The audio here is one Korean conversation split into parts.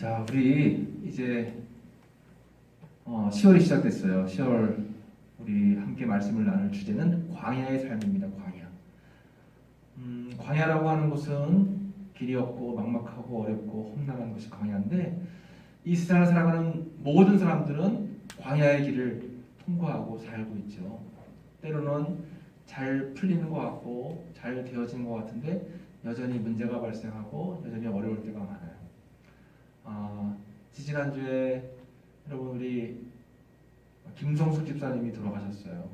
자, 우리 이제 10월이 시작됐어요. 10월 우리 함께 말씀을 나눌 주제는 광야의 삶입니다. 광야. 광야라고 하는 곳은 길이 없고 막막하고 어렵고 험난한 것이 광야인데 이 세상을 살아가는 모든 사람들은 광야의 길을 통과하고 살고 있죠. 때로는 잘 풀리는 것 같고 잘 되어지는 것 같은데 여전히 문제가 발생하고 여전히 어려울 때가 많아요. 지지난주에 여러분 우리 김성숙 집사님이 돌아가셨어요.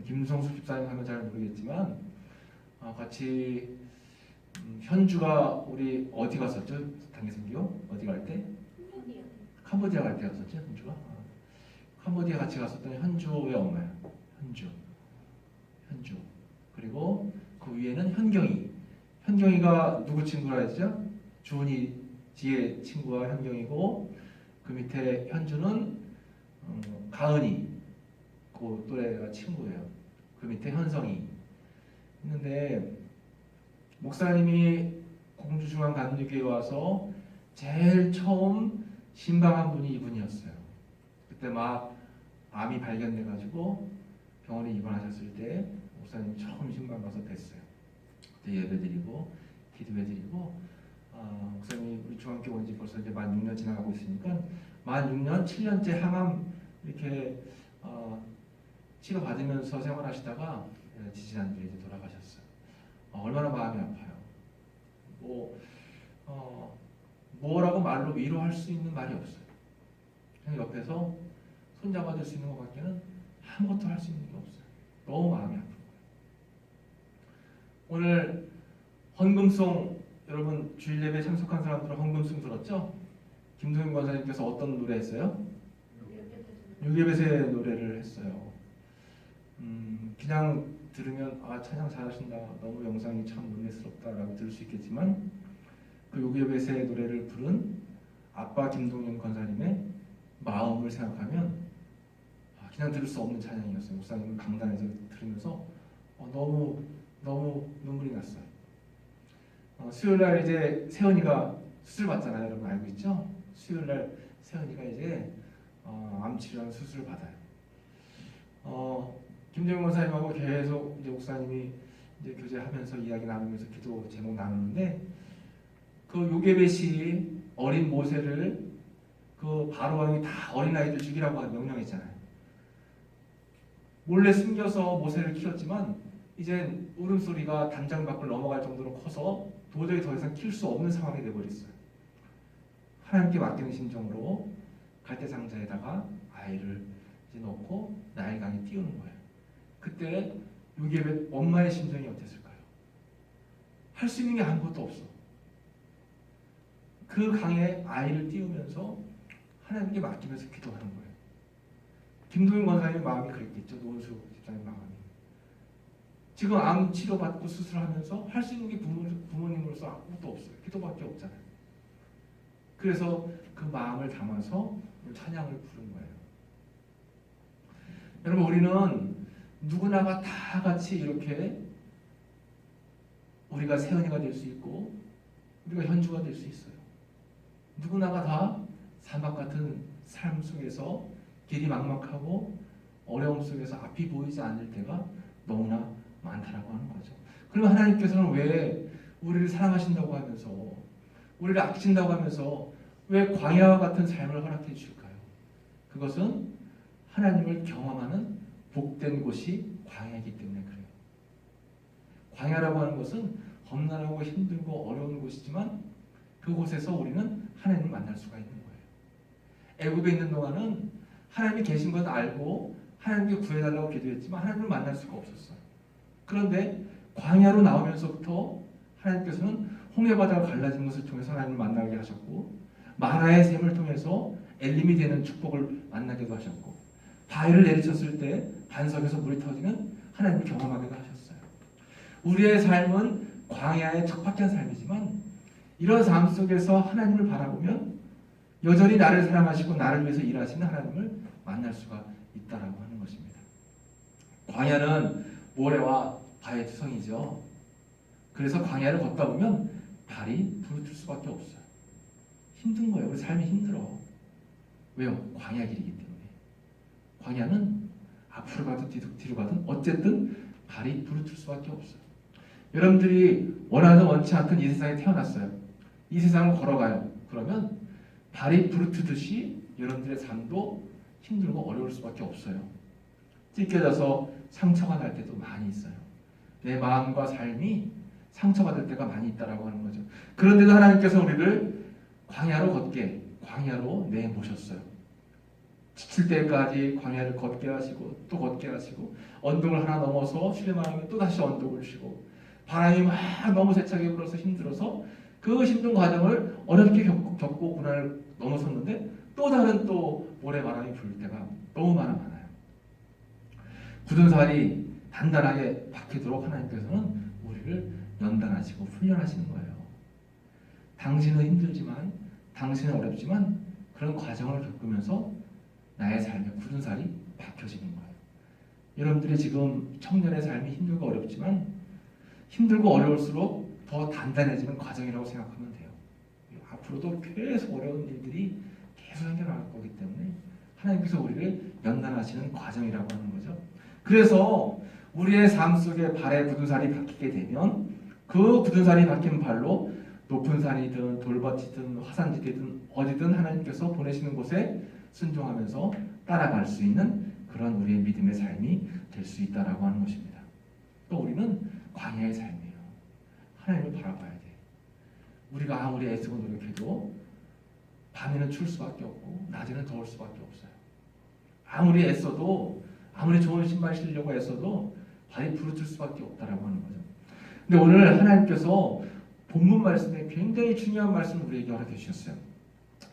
김성숙 집사님 하면 잘 모르겠지만 같이 현주가 우리 어디 갔었죠? 단계선교 어디 갈 때? 캄보디아 갈 때 갔었죠? 현주가? 캄보디아 같이 갔었던 현주의 엄마야. 현주. 그리고 그 위에는 현경이. 현경이가 누구 친구라 했죠? 주은이 지혜 친구와 현경이고 그 밑에 현주는 가은이 그 또래가 친구예요. 그 밑에 현성이 있는데 목사님이 공주중앙간누교에 와서 제일 처음 신방한 분이 이분이었어요. 그때 막 암이 발견돼가지고 병원에 입원하셨을 때 목사님이 처음 신방 가서 뵀어요. 그때 예배드리고 기도해드리고 목사님이 우리 중앙교 온 지 벌써 이제 만 6년 지나가고 있으니까 만 6년, 7년째 항암 이렇게 치료 받으면서 생활하시다가 지지난주에 이제 돌아가셨어요. 얼마나 마음이 아파요. 뭐라고 말로 위로할 수 있는 말이 없어요. 그냥 옆에서 손잡아줄 수 있는 것밖에는 아무것도 할 수 있는 게 없어요. 너무 마음이 아픈 거예요. 오늘 헌금송 여러분 주일 예배 참석한 사람들은 헌금송 들었죠? 김동현 권사님께서 어떤 노래 했어요? 유괴배새 노래를 했어요. 그냥 들으면 찬양 잘하신다, 너무 영상이 참 은혜스럽다라고 들을 수 있겠지만 그 유괴배새 노래를 부른 아빠 김동현 권사님의 마음을 생각하면 그냥 들을 수 없는 찬양이었어요. 목사님은 강단에서 들으면서 너무 눈물이 났어요. 수요일날 이제 세연이가 수술 받잖아요. 여러분 알고 있죠? 수요일날 세연이가 이제 암 치료하는 수술을 받아요. 김정은 목사님하고 계속 이제 목사님이 이제 교제하면서 이야기 나누면서 기도 제목 나누는데 그 요게벳이 어린 모세를 그 바로 왕이 다 어린 아이들 죽이라고 명령했잖아요. 몰래 숨겨서 모세를 키웠지만 이제 울음소리가 담장 밖을 넘어갈 정도로 커서 도저히 더 이상 키울 수 없는 상황이 되어버렸어요. 하나님께 맡기는 심정으로 갈대상자에다가 아이를 이제 넣고 나일강에 띄우는 거예요. 그때 요게벳 엄마의 심정이 어땠을까요? 할 수 있는 게 아무것도 없어. 그 강에 아이를 띄우면서 하나님께 맡기면서 기도하는 거예요. 김동현 권사님의 마음이 그랬겠죠. 노은수 집사님 마음이. 지금 암 치료받고 수술하면서 할 수 있는 게 부모님으로서 아무것도 없어요. 기도밖에 없잖아요. 그래서 그 마음을 담아서 찬양을 부른 거예요. 여러분 우리는 누구나가 다 같이 이렇게 우리가 세연이가 될 수 있고 우리가 현주가 될 수 있어요. 누구나가 다 사막 같은 삶 속에서 길이 막막하고 어려움 속에서 앞이 보이지 않을 때가 너무나 많다라고 하는 거죠. 그러면 하나님께서는 왜 우리를 사랑하신다고 하면서 우리를 아끼신다고 하면서 왜 광야와 같은 삶을 허락해 주실까요? 그것은 하나님을 경험하는 복된 곳이 광야이기 때문에 그래요. 광야라고 하는 것은 험난하고 힘들고 어려운 곳이지만 그곳에서 우리는 하나님을 만날 수가 있는 거예요. 애굽에 있는 동안은 하나님이 계신 것 알고 하나님께 구해달라고 기도했지만 하나님을 만날 수가 없었어요. 그런데 광야로 나오면서부터 하나님께서는 홍해바다가 갈라진 것을 통해서 하나님을 만나게 하셨고 마라의 샘을 통해서 엘림이 되는 축복을 만나기도 하셨고 바위를 내리쳤을 때 반석에서 물이 터지면 하나님을 경험하기도 하셨어요. 우리의 삶은 광야의 척박한 삶이지만 이런 삶 속에서 하나님을 바라보면 여전히 나를 사랑하시고 나를 위해서 일하시는 하나님을 만날 수가 있다라고 하는 것입니다. 광야는 모래와 바의 투성이죠. 그래서 광야를 걷다 보면 발이 부르틀 수밖에 없어요. 힘든 거예요. 우리 삶이 힘들어. 왜요? 광야 길이기 때문에. 광야는 앞으로 가든 뒤로 가든 어쨌든 발이 부르틀 수밖에 없어요. 여러분들이 원하든 원치 않든 이 세상에 태어났어요. 이 세상을 걸어가요. 그러면 발이 부르트듯이 여러분들의 삶도 힘들고 어려울 수밖에 없어요. 찢겨져서 상처가 날 때도 많이 있어요. 내 마음과 삶이 상처받을 때가 많이 있다라고 하는 거죠. 그런데도 하나님께서 우리를 광야로 걷게, 광야로 내모셨어요. 지칠 때까지 광야를 걷게 하시고 또 걷게 하시고 언덕을 하나 넘어서 쉬려면 또 다시 언덕을 쉬고 바람이 막 너무 세차게 불어서 힘들어서 그 힘든 과정을 어렵게 겪고 고난을 넘어섰는데 또 다른 또 모래바람이 불 때가 너무 많아요. 굳은 살이 단단하게 박히도록 하나님께서는 우리를 연단하시고 훈련하시는 거예요. 당신은 힘들지만 당신은 어렵지만 그런 과정을 겪으면서 나의 삶에 굳은 살이 박혀지는 거예요. 여러분들이 지금 청년의 삶이 힘들고 어렵지만 힘들고 어려울수록 더 단단해지는 과정이라고 생각하면 돼요. 앞으로도 계속 어려운 일들이 계속 생겨날 거기 때문에 하나님께서 우리를 연단하시는 과정이라고 하는 거죠. 그래서 우리의 삶 속에 발에 굳은 살이 박히게 되면 그 굳은 살이 박힌 발로 높은 산이든 돌밭이든 화산지대든 어디든 하나님께서 보내시는 곳에 순종하면서 따라갈 수 있는 그런 우리의 믿음의 삶이 될 수 있다라고 하는 것입니다. 또 우리는 광야의 삶이에요. 하나님을 바라봐야 돼. 우리가 아무리 애쓰고 노력해도 밤에는 추울 수밖에 없고 낮에는 더울 수밖에 없어요. 아무리 애써도 아무리 좋은 신발 신으려고 애써도 발이 부르틀 수밖에 없다라고 하는 거죠. 근데 오늘 하나님께서 본문 말씀에 굉장히 중요한 말씀을 우리에게 허락해 주셨어요.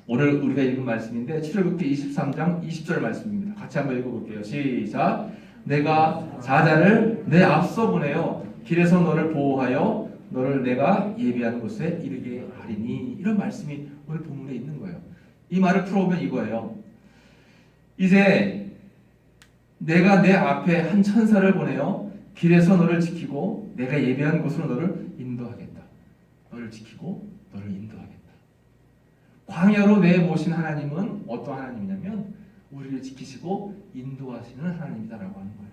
오늘 우리가 읽은 말씀인데 출애굽기 23장 20절 말씀입니다. 같이 한번 읽어볼게요. 시작. 내가 사자를 내 앞서 보내어 길에서 너를 보호하여 너를 내가 예비한 곳에 이르게 하리니. 이런 말씀이 오늘 본문에 있는 거예요. 이 말을 풀어보면 이거예요. 이제 내가 내 앞에 한 천사를 보내어 길에서 너를 지키고 내가 예비한 곳으로 너를 인도하겠다. 너를 지키고 너를 인도하겠다. 광야로 내모신 하나님은 어떤 하나님이냐면 우리를 지키시고 인도하시는 하나님이다라고 하는 거예요.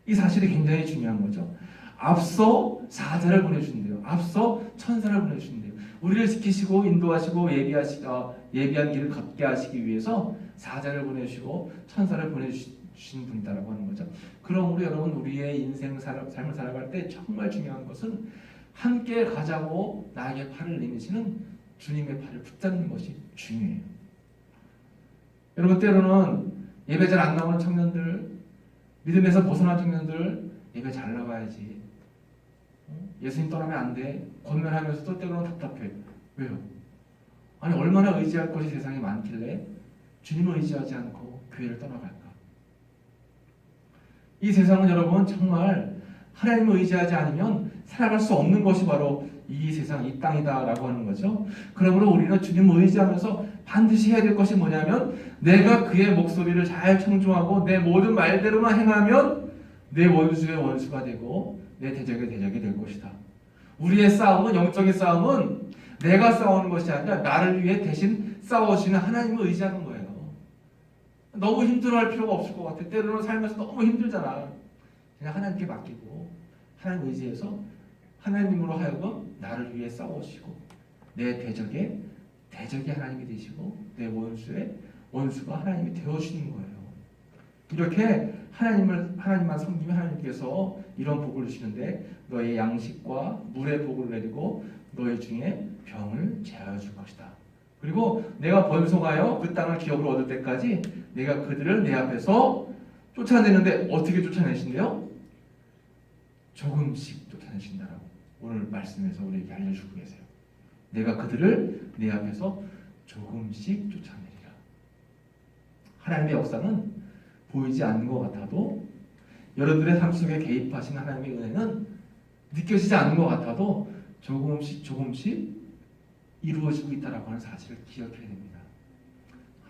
이 사실이 굉장히 중요한 거죠. 앞서 사자를 보내주신대요. 앞서 천사를 보내주신대요. 우리를 지키시고 인도하시고 예비한 길을 걷게 하시기 위해서 사자를 보내주시고 천사를 보내주신 분이다라고 하는 거죠. 그러므로 여러분 우리의 인생 삶을 살아갈 때 정말 중요한 것은 함께 가자고 나에게 팔을 내미시는 주님의 팔을 붙잡는 것이 중요해요. 여러분 때로는 예배 잘 안 나오는 청년들, 믿음에서 벗어난 청년들 예배 잘 나가야지. 예수님 떠나면 안 돼. 권면하면서도 때로는 답답해. 왜요? 아니 얼마나 의지할 것이 세상에 많길래 주님을 의지하지 않고 교회를 떠나갈까? 이 세상은 여러분 정말 하나님을 의지하지 않으면 살아갈 수 없는 것이 바로 이 세상, 이 땅이다라고 하는 거죠. 그러므로 우리는 주님을 의지하면서 반드시 해야 될 것이 뭐냐면 내가 그의 목소리를 잘 청중하고 내 모든 말대로만 행하면 내 원수의 원수가 되고 내 대적의 대적이 될 것이다. 우리의 싸움은, 영적인 싸움은 내가 싸우는 것이 아니라 나를 위해 대신 싸워주시는 하나님을 의지하는 거예요. 너무 힘들어할 필요가 없을 것 같아. 때로는 살면서 너무 힘들잖아. 그냥 하나님께 맡기고 하나님 의지해서 하나님으로 하여금 나를 위해 싸우시고 내 대적의 하나님이 되시고 내 원수의 원수가 하나님이 되어주시는 거예요. 이렇게 하나님만 섬기면 하나님께서 이런 복을 주시는데 너의 양식과 물의 복을 내리고 너희 중에 병을 제하여 줄 것이다. 그리고 내가 번성하여 그 땅을 기업으로 얻을 때까지 내가 그들을 내 앞에서 쫓아내는데 어떻게 쫓아내신대요? 조금씩 쫓아내신다라고 오늘 말씀에서 우리에게 알려주고 계세요. 내가 그들을 내 앞에서 조금씩 쫓아내리라. 하나님의 역사는 보이지 않는 것 같아도 여러분들의 삶 속에 개입하신 하나님의 은혜는 느껴지지 않는 것 같아도 조금씩 이루어지고 있다라고 하는 사실을 기억해야 됩니다.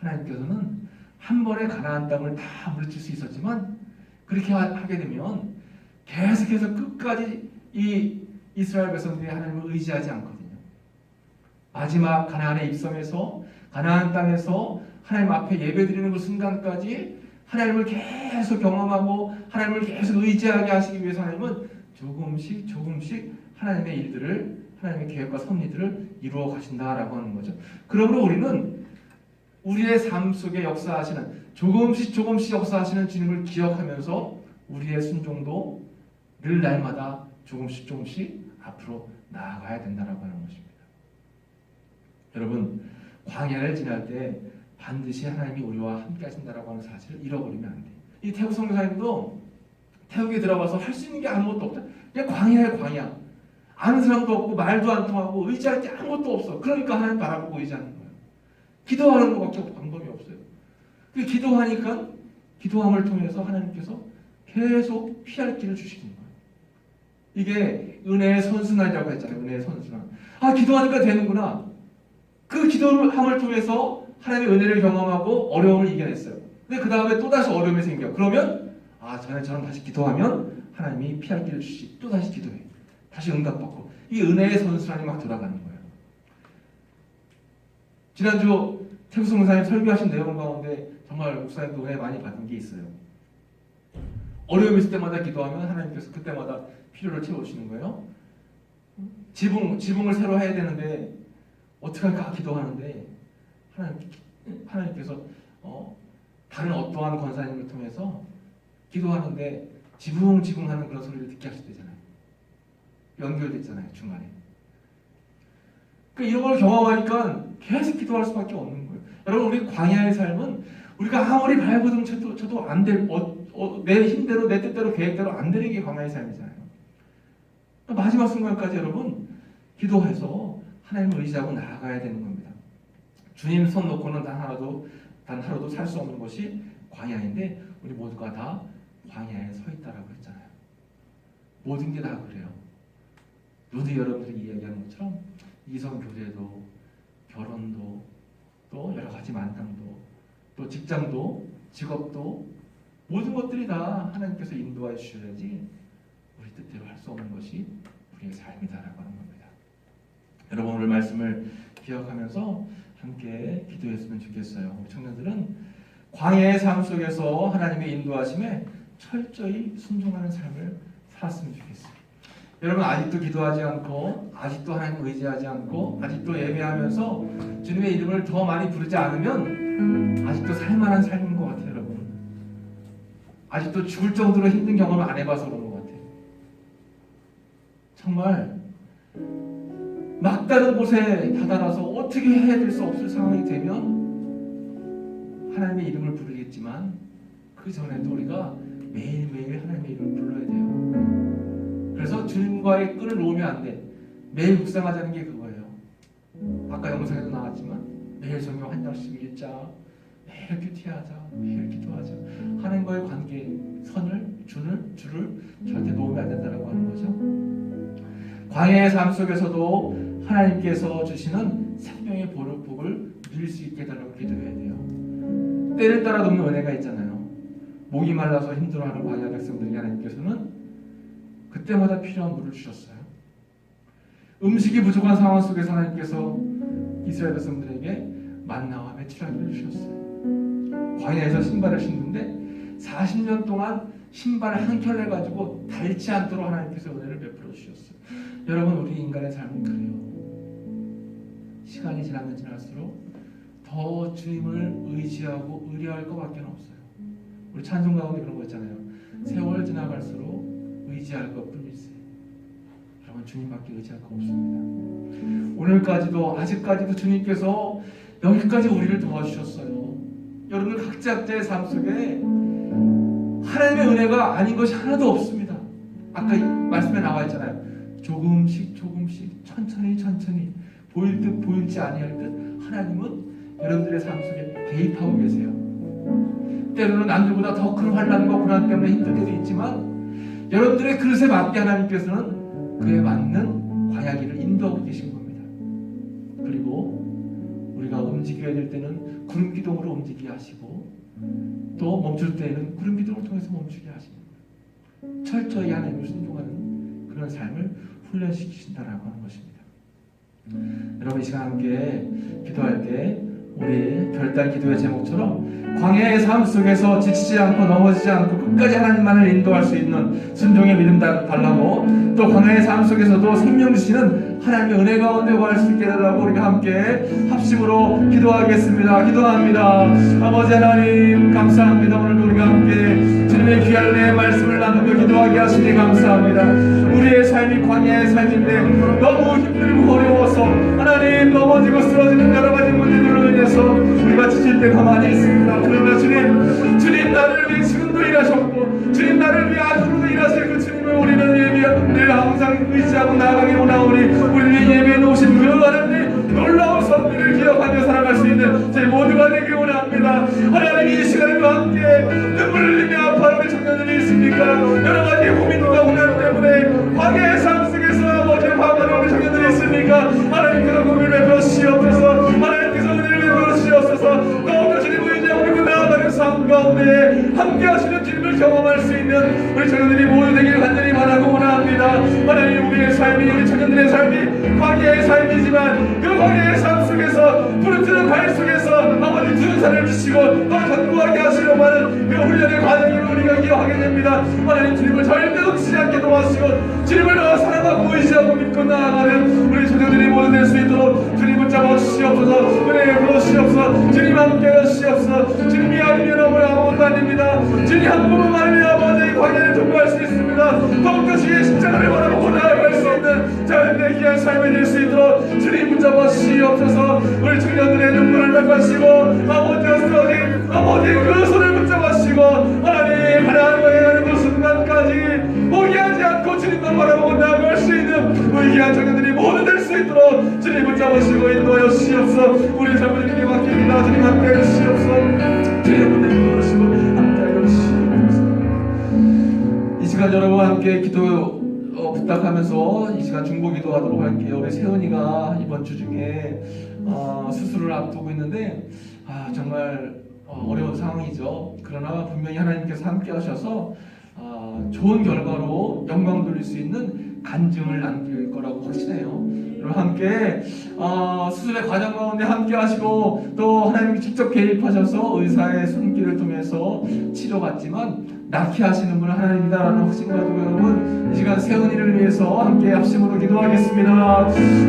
하나님께서는 한 번에 가나안 땅을 다 물리칠 수 있었지만 그렇게 하게 되면 계속해서 끝까지 이 이스라엘 백성들이 하나님을 의지하지 않거든요. 마지막 가나안에 입성해서 가나안 땅에서 하나님 앞에 예배드리는 그 순간까지 하나님을 계속 경험하고 하나님을 계속 의지하게 하시기 위해서 하나님은 조금씩 하나님의 일들을, 하나님의 계획과 섭리들을 이루어 가신다라고 하는 거죠. 그러므로 우리는 우리의 삶 속에 역사하시는, 조금씩 역사하시는 주님을 기억하면서 우리의 순종도 늘 날마다 조금씩 앞으로 나아가야 된다라고 하는 것입니다. 여러분, 광야를 지날 때 반드시 하나님이 우리와 함께 하신다라고 하는 사실을 잃어버리면 안 돼요. 이 태국 선교사님도 태국에 들어가서 할 수 있는 게 아무것도 없다. 그냥 광야에 광야. 아는 사람도 없고 말도 안 통하고 의지할 게 아무것도 없어. 그러니까 하나님 바라보고 의지하는 거예요. 기도하는 것밖에 방법이 없어요. 그 기도하니까 기도함을 통해서 하나님께서 계속 피할 길을 주시는 거예요. 이게 은혜의 선순환이라고 했잖아요. 은혜의 선순환. 아, 기도하니까 되는구나. 그 기도함을 통해서 하나님의 은혜를 경험하고 어려움을 이겨냈어요. 근데 그 다음에 또다시 어려움이 생겨. 그러면 저는 다시 기도하면 하나님이 피할 길을 주시. 또 다시 기도해. 다시 응답받고. 이 은혜의 선순환이 막 돌아가는 거예요. 지난주 태국 목사님 설교하신 내용 가운데 정말 목사님도 은혜 많이 받은 게 있어요. 어려움이 있을 때마다 기도하면 하나님께서 그때마다 필요를 채워주시는 거예요. 지붕을 새로 해야 되는데 어떻게 할까 기도하는데 하나님께서 다른 어떠한 권사님을 통해서 기도하는데 지붕하는 그런 소리를 듣게 하실 때잖아요. 연결됐잖아요, 중간에. 그러니까 이런 걸 경험하니까 계속 기도할 수밖에 없는 거예요. 여러분, 우리 광야의 삶은 우리가 아무리 발버둥 쳐도 안 될, 내 힘대로, 내 뜻대로, 계획대로 안 되는 게 광야의 삶이잖아요. 그러니까 마지막 순간까지 여러분 기도해서 하나님을 의지하고 나아가야 되는 겁니다. 주님 손 놓고는 단 하루도 살 수 없는 것이 광야인데 우리 모두가 다 광야에 서 있다라고 했잖아요. 모든 게 다 그래요. 모두 여러분들이 이야기하는 것처럼 이성 교제도, 결혼도, 또 여러 가지 만남도, 또 직장도, 직업도, 모든 것들이 다 하나님께서 인도해 주셔야지 우리 뜻대로 할 수 없는 것이 우리의 삶이다라고 하는 겁니다. 여러분, 오늘 말씀을 기억하면서 함께 기도했으면 좋겠어요. 우리 청년들은 광야의 삶 속에서 하나님의 인도하심에 철저히 순종하는 삶을 살았으면 좋겠어요. 여러분, 아직도 기도하지 않고, 아직도 하나님을 의지하지 않고, 아직도 예배하면서 주님의 이름을 더 많이 부르지 않으면 아직도 살만한 삶인 것 같아요. 여러분, 아직도 죽을 정도로 힘든 경험을 안 해봐서 그런 것 같아요. 정말 막다른 곳에 다다라서 어떻게 해야 될 수 없을 상황이 되면 하나님의 이름을 부르겠지만 그 전에도 우리가 매일매일 하나님의 이름을 불러야 돼요. 그래서 주님과의 끈을 놓으면 안 돼. 매일 묵상하자는 게 그거예요. 아까 영상에도 나왔지만 매일 성경 한 장씩 읽자, 매일 큐티하자, 매일 기도하자. 하나님과의 관계 줄을 절대 놓으면 안 된다라고 하는 거죠. 광야의 삶 속에서도 하나님께서 주시는 생명의 복을 누릴 수 있게 해달라고 기도해야 돼요. 때를 따라 돕는 은혜가 있잖아요. 목이 말라서 힘들어하는 광야 백성들에게 하나님께서는 그때마다 필요한 물을 주셨어요. 음식이 부족한 상황 속에서 하나님께서 이스라엘 백성들에게 만나와 메추라기를 주셨어요. 광야에서 신발을 신는데 40년 동안 신발을 한 켤레 가지고 닳지 않도록 하나님께서 은혜를 베풀어 주셨어요. 여러분, 우리 인간의 삶은 그래요. 시간이 지나면 지날수록 더 주님을 의지하고 의뢰할 것밖에 없어요. 우리 찬송 가운데 그런 거 있잖아요. 세월 지나갈수록 의지할 것뿐일세. 여러분, 주님밖에 의지할 거 없습니다. 오늘까지도 아직까지도 주님께서 여기까지 우리를 도와주셨어요. 여러분들 각자의 삶 속에 하나님의 은혜가 아닌 것이 하나도 없습니다. 아까 말씀에 나와 있잖아요. 조금씩 천천히 보일 듯 보이지 아니할 듯 하나님은 여러분들의 삶 속에 개입하고 계세요. 때로는 남들보다 더 큰 환난과 고난 때문에 힘들 때도 있지만 여러분들의 그릇에 맞게 하나님께서는 그에 맞는 광야길을 인도하고 계신 겁니다. 그리고 우리가 움직여야 될 때는 구름 기둥으로 움직이게 하시고 또 멈출 때는 구름 기둥을 통해서 멈추게 하십니다. 철저히 하나님을 순종하는 그런 삶을 훈련시키신다라고 하는 것입니다. 여러분 이 시간 함께 기도할 때 우리 별단 기도의 제목처럼 광야의 삶 속에서 지치지 않고 넘어지지 않고 끝까지 하나님만을 인도할 수 있는 순종의 믿음 달라고, 또 광야의 삶 속에서도 생명 주시는 하나님의 은혜 가운데 구할 수 있게 해달라고 우리가 함께 합심으로 기도하겠습니다. 기도합니다. 아버지 하나님 감사합니다. 오늘도 우리가 함께 주님의 귀한 은혜의 말씀을 나누며 기도하게 하시니 감사합니다. 우리의 삶이 광야의 삶인데 너무 힘들고 어려워서 하나님 넘어지고 쓰러지는 여러 가지 문제들로 인해서 우리가 지칠 때가 많이 있습니다. 그러나 주님 나를 위해 지금도 일하셨고 주님 나를 위해 앞으로도 일하실 그 주님을 우리는 늘 항상 의지하고 나아가게 원하오니 우리를 예배해 놓으신 그 하나님의 놀라운 선물을 기억하며 살아갈 수 있는 저희 모두가 되길 원합니다. 하나님 이 시간과 함께 눈물 흘리며 아파하는 청년들이 있습니까? 여러 가지 고민과 고난 때문에 광야의 삶 속에서 아버지 화가는 청년들이 있습니까? 하나님께서 고민을 베푸시옵소서. 하나님께서 은혜를 베푸시옵소서. 더욱더 주님을 의지하고 나아가는 삶 가운데 함께 하시는 주님을 경험할 수 있는 우리 청년들이 모두 되기를 간절히 바라고 원합니다. 하나님 우리의 삶이 우리 청년들의 삶이 광야의 삶이지만 그 광야의 삶 속에서 부르짖는 발 속에서 아버지 주사를 주시고 더 견고하게 하시려고 하는 그 훈련의 과정을 우리가 기억하게 됩니다. 하나님 주님을 절대로 치지 않게 도와주시고 주님을 더 사랑하고 의지하고 믿고 나아가는 우리 청년들이 모두 될 수 있도록 주님 붙잡아 주시옵소서. 은혜에 부르시옵소서. 주님 함께 하시옵소서. 주님이 아니면 아무것도 아닙니다. 주님 한 분만이 아버지의 광야를 통과할 수 있습니다. 더욱더 주의 십자가를 바라보고 나아갈 수 있는 자연의 귀한 삶이 될 수 있도록 주님 붙잡아 주시옵소서. 우리 청년들의 눈물을 닦아시고 아버지 그 손을 붙잡아시고 하나님 하나님의 그 순간까지 포기하지 않고 주님만 바라보고 나아갈 수 있는 우리 귀한 청년들이 모두 될 수 있도록 주님 붙잡으시고 인도하여 주시옵소서. 우리 삶을 주님께 맡깁니다. 주님 함께해 주시옵소서. 주님 은혜 부르시고 함께하여 주시옵소서. 이 시간 여러분과 함께 기도 부탁하면서 이 시간 중보 기도하도록 할게요. 우리 세은이가 이번 주 중에 수술을 앞두고 있는데 정말 어려운 상황이죠. 그러나 분명히 하나님께서 함께 하셔서 좋은 결과로 영광 돌릴 수 있는 간증을 남길 거라고 확신해요. 여러분 함께 수술의 과정 가운데 함께 하시고 또 하나님이 직접 개입하셔서 의사의 손길을 통해서 치료받지만 낫게 하시는 분은 하나님이다라는 확신 가지고 여러분 이 시간 세훈이를 위해서 함께 합심으로 기도하겠습니다.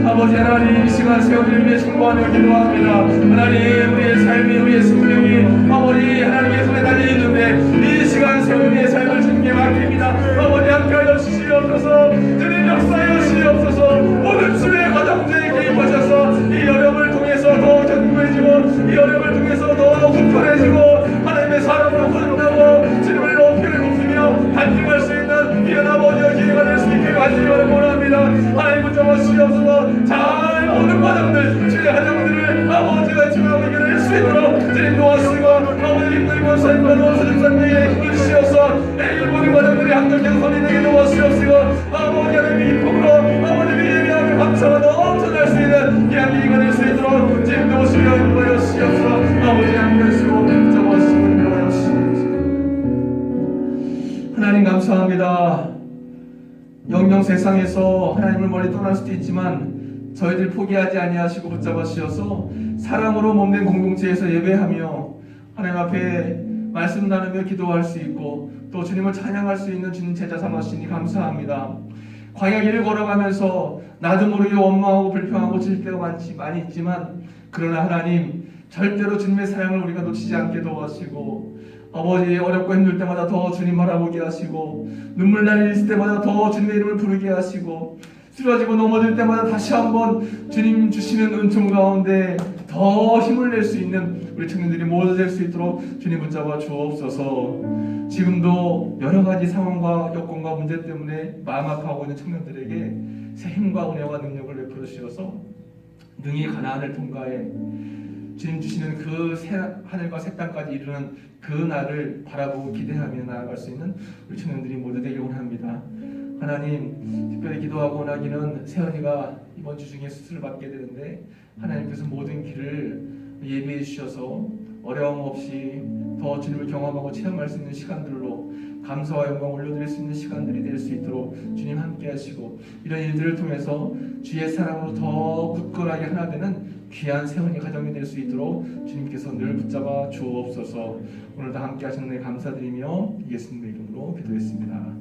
아버지 하나님 이 시간 세훈이를 위해 중보하며 기도합니다. 하나님 우리의 삶이 우리의 생명이 아버지 하나님의 손에 달려있는데 이 시간 세훈이의 삶을 주님께 맡깁니다. 아버지 함께하여 주시옵소서. 주님 역사하여 주시옵소서. 모든 주의 가정주에 개입하셔서 이 어려움을 통해서 더 견고해지고 이 어려움을 통해서 더 굳건해지고 하나님의 사랑으로 거듭나고 주님을 높이며 간증할 수 있는 귀한 아버지의 기회가 될 수 있게 간절히 원합니다. 하나님 붙잡아 주시옵소서. 잘 모든 과정들 주의 가정들을 아버지가 지나고 이겨낼 수 있도록 주님 도와주시고 아버지 힘들고 삶과 노릇을 삶에게 힘을 주시옵소서. 이 모든 과정들이 한결같은 선인에게 도와주시옵시고 아버지 하나님의 기쁨으로 아버지의 예배하며 감사가 넘쳐날 수 있는 귀한 기회가 될 수 있도록 주님 도우시며 인도하여 주시옵소서. 아버지 함께하시고 붙잡아 주시고 인도하여 주시옵소서. 하나님 감사합니다. 영영 세상에서 하나님을 멀리 떠날 수도 있지만 저희들 포기하지 아니하시고 붙잡아 주셔서 사랑으로 몸된 공동체에서 예배하며 하나님 앞에 말씀 나누며 기도할 수 있고 또 주님을 찬양할 수 있는 주님 제자 삼으시니 감사합니다. 광야 길을 걸어가면서 나도 모르게 원망하고 불평하고 질 때가 많이 있지만 그러나 하나님 절대로 주님의 사랑을 우리가 놓치지 않게 도와주시고 아버지 어렵고 힘들 때마다 더 주님 바라보게 하시고 눈물 날릴 때마다 더 주님의 이름을 부르게 하시고 쓰러지고 넘어질 때마다 다시 한번 주님 주시는 은총 가운데 더 힘을 낼 수 있는 우리 청년들이 모두 될 수 있도록 주님 붙잡아 주옵소서. 지금도 여러 가지 상황과 여건과 문제 때문에 마음 아파하고 있는 청년들에게 새 힘과 은혜와 능력을 베풀어 주셔서 능히 가나안을 통과해 주님 주시는 그 새 하늘과 새 땅까지 이르는 그 날을 바라보고 기대하며 나아갈 수 있는 우리 청년들이 모두 되길 원합니다. 하나님 특별히 기도하고 원하기는 세연이가 이번 주 중에 수술을 받게 되는데 하나님께서 모든 길을 예비해 주셔서 어려움 없이 더 주님을 경험하고 체험할 수 있는 시간들로 감사와 영광 올려드릴 수 있는 시간들이 될 수 있도록 주님 함께 하시고, 이런 일들을 통해서 주의 사랑으로 더 굳건하게 하나 되는 귀한 세원이 가정이 될 수 있도록 주님께서 늘 붙잡아 주옵소서. 오늘도 함께 하신 데 감사드리며 예수님의 이름으로 기도했습니다.